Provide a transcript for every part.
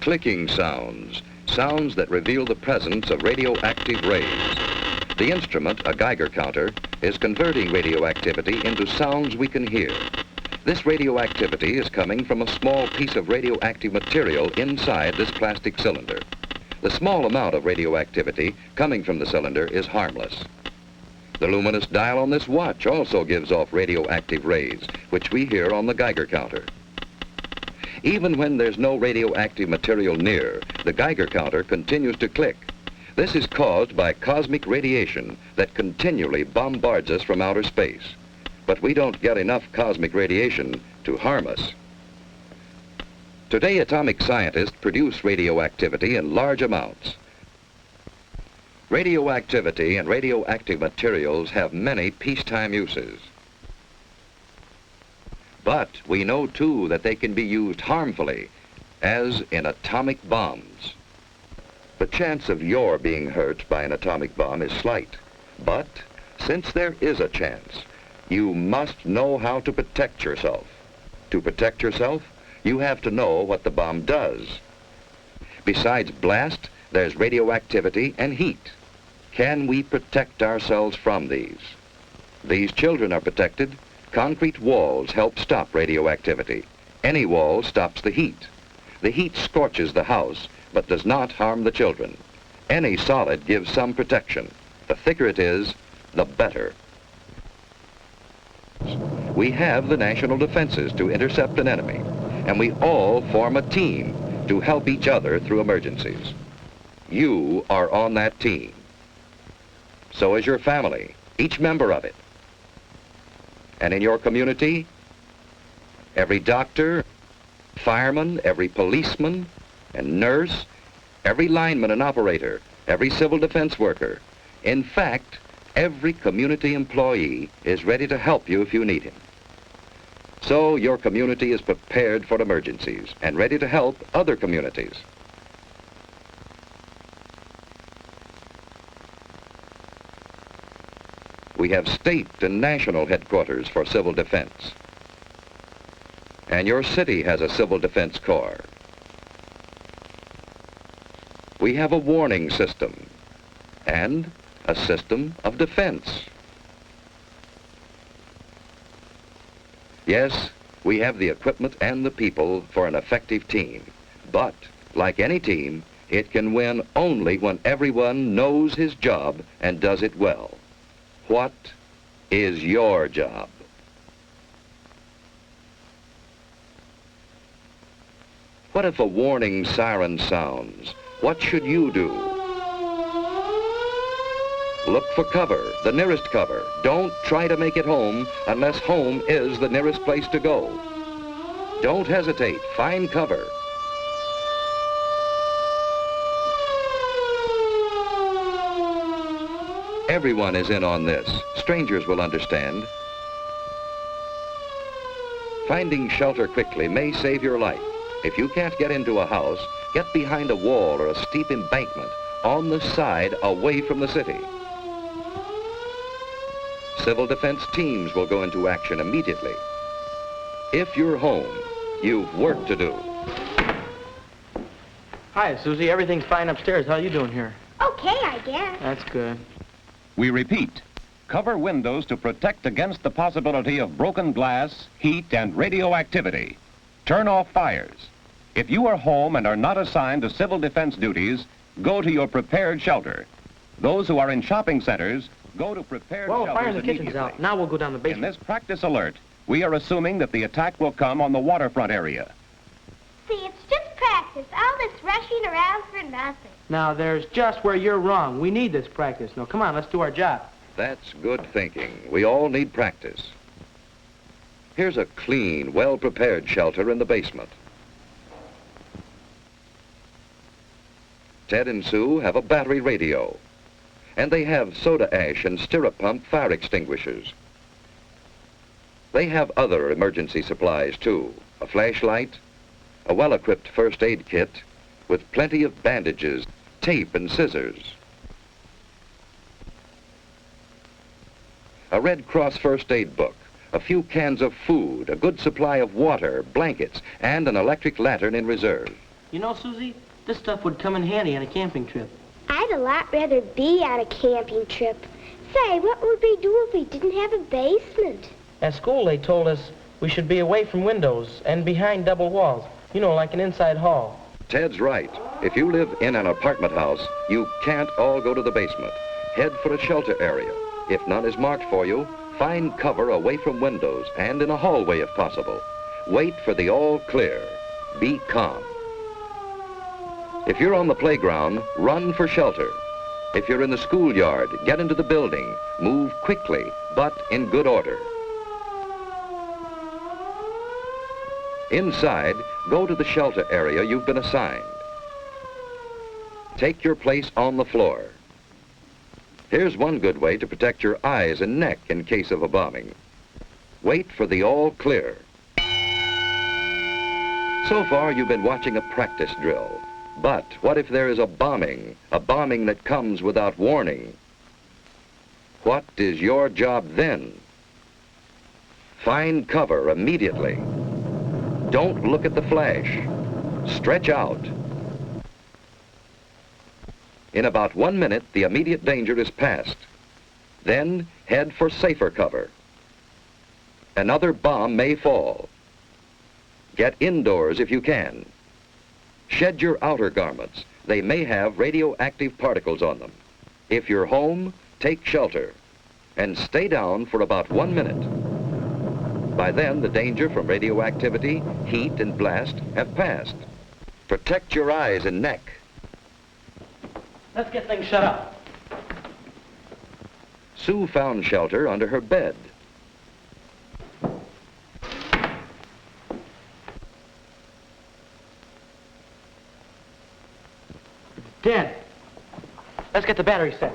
Clicking sounds, sounds that reveal the presence of radioactive rays. The instrument, a Geiger counter, is converting radioactivity into sounds we can hear. This radioactivity is coming from a small piece of radioactive material inside this plastic cylinder. The small amount of radioactivity coming from the cylinder is harmless. The luminous dial on this watch also gives off radioactive rays, which we hear on the Geiger counter. Even when there's no radioactive material near, the Geiger counter continues to click. This is caused by cosmic radiation that continually bombards us from outer space. But we don't get enough cosmic radiation to harm us. Today, atomic scientists produce radioactivity in large amounts. Radioactivity and radioactive materials have many peacetime uses. But we know, too, that they can be used harmfully, as in atomic bombs. The chance of your being hurt by an atomic bomb is slight. But since there is a chance, you must know how to protect yourself. To protect yourself, you have to know what the bomb does. Besides blast, there's radioactivity and heat. Can we protect ourselves from these? These children are protected. Concrete walls help stop radioactivity. Any wall stops the heat. The heat scorches the house, but does not harm the children. Any solid gives some protection. The thicker it is, the better. We have the national defenses to intercept an enemy, and we all form a team to help each other through emergencies. You are on that team. So is your family, each member of it. And in your community, every doctor, fireman, every policeman and nurse, every lineman and operator, every civil defense worker, in fact, every community employee is ready to help you if you need him. So your community is prepared for emergencies and ready to help other communities. We have state and national headquarters for civil defense. And your city has a civil defense corps. We have a warning system and a system of defense. Yes, we have the equipment and the people for an effective team. But, like any team, it can win only when everyone knows his job and does it well. What is your job? What if a warning siren sounds? What should you do? Look for cover, the nearest cover. Don't try to make it home unless home is the nearest place to go. Don't hesitate, find cover. Everyone is in on this. Strangers will understand. Finding shelter quickly may save your life. If you can't get into a house, get behind a wall or a steep embankment on the side away from the city. Civil defense teams will go into action immediately. If you're home, you've work to do. Hi, Susie. Everything's fine upstairs. How you doing here? Okay, I guess. That's good. We repeat, cover windows to protect against the possibility of broken glass, heat, and radioactivity. Turn off fires. If you are home and are not assigned to civil defense duties, go to your prepared shelter. Those who are in shopping centers, go to prepared Well, shelters fire in the kitchen's immediately. out. Now we'll go down the In basement. this practice alert, we are assuming that the attack will come on the waterfront area. See, it's just practice. All this rushing around for nothing. Now, there's just where you're wrong. We need this practice. Now, come on, let's do our job. That's good thinking. We all need practice. Here's a clean, well-prepared shelter in the basement. Ted and Sue have a battery radio. And they have soda ash and stirrup pump fire extinguishers. They have other emergency supplies too. A flashlight, a well-equipped first aid kit with plenty of bandages, tape and scissors. A Red Cross first aid book, a few cans of food, a good supply of water, blankets, and an electric lantern in reserve. You know, Susie, this stuff would come in handy on a camping trip. I'd a lot rather be on a camping trip. Say, what would we do if we didn't have a basement? At school, they told us we should be away from windows and behind double walls. You know, like an inside hall. Ted's right. If you live in an apartment house, you can't all go to the basement. Head for a shelter area. If none is marked for you, find cover away from windows and in a hallway if possible. Wait for the all clear. Be calm. If you're on the playground, run for shelter. If you're in the schoolyard, get into the building. Move quickly, but in good order. Inside, go to the shelter area you've been assigned. Take your place on the floor. Here's one good way to protect your eyes and neck in case of a bombing. Wait for the all clear. So far, you've been watching a practice drill. But what if there is a bombing that comes without warning? What is your job then? Find cover immediately. Don't look at the flash. Stretch out. In about 1 minute, the immediate danger is past. Then head for safer cover. Another bomb may fall. Get indoors if you can. Shed your outer garments. They may have radioactive particles on them. If you're home, take shelter and stay down for about 1 minute. By then, the danger from radioactivity, heat, and blast have passed. Protect your eyes and neck. Let's get things shut up. Sue found shelter under her bed. Dad, let's get the battery set.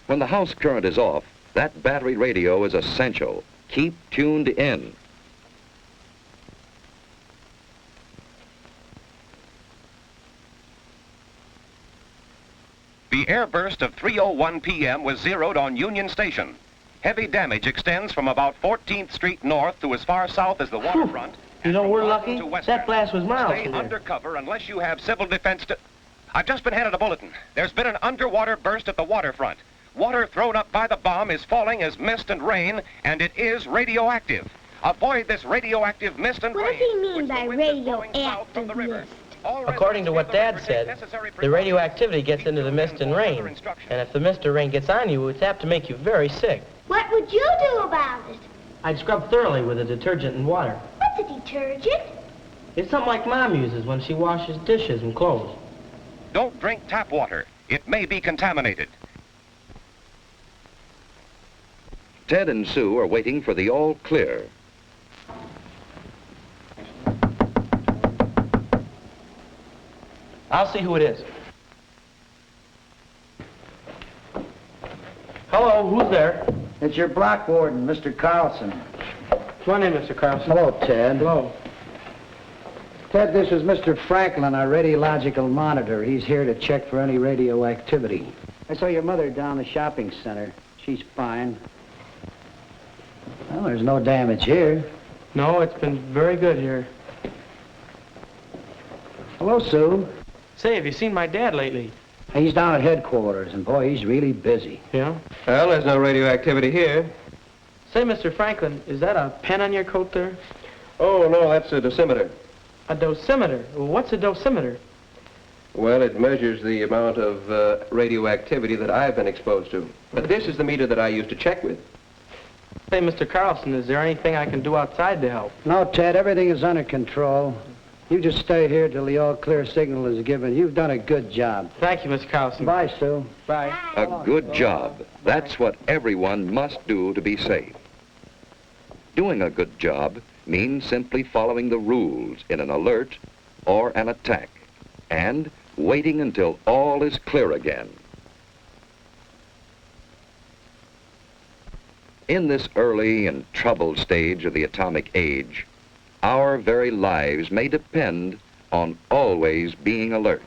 When the house current is off, that battery radio is essential. Keep tuned in. The airburst of 3:01 p.m. was zeroed on Union Station. Heavy damage extends from about 14th Street north to as far south as the waterfront. You know, and we're from lucky. to Western. That blast was miles Stay from there. undercover unless you have civil defense to... I've just been handed a bulletin. There's been an underwater burst at the waterfront. Water thrown up by the bomb is falling as mist and rain, and it is radioactive. Avoid this radioactive mist and What rain. does he mean which the by wind is blowing south from the radioactive river. mist? All According to what Dad said, the radioactivity gets into the mist and rain. And if the mist or rain gets on you, it's apt to make you very sick. What would you do about it? I'd scrub thoroughly with a detergent and water. What's a detergent? It's something like Mom uses when she washes dishes and clothes. Don't drink tap water. It may be contaminated. Ted and Sue are waiting for the all clear. I'll see who it is. Hello, who's there? It's your block warden, Mr. Carlson. Come on in, Mr. Carlson. Hello, Ted. Hello. Ted, this is Mr. Franklin, our radiological monitor. He's here to check for any radioactivity. I saw your mother down the shopping center. She's fine. Well, there's no damage here. No, it's been very good here. Hello, Sue. Say, have you seen my dad lately? He's down at headquarters, and boy, he's really busy. Yeah? Well, there's no radioactivity here. Say, Mr. Franklin, is that a pen on your coat there? Oh, no, that's a dosimeter. A dosimeter? What's a dosimeter? Well, it measures the amount of radioactivity that I've been exposed to. But this is the meter that I use to check with. Say, Mr. Carlson, is there anything I can do outside to help? No, Ted, everything is under control. You just stay here till the all-clear signal is given. You've done a good job. Thank you, Mr. Carlson. Bye, Sue. Bye. A good job. That's what everyone must do to be safe. Doing a good job means simply following the rules in an alert or an attack, and waiting until all is clear again. In this early and troubled stage of the atomic age, our very lives may depend on always being alert.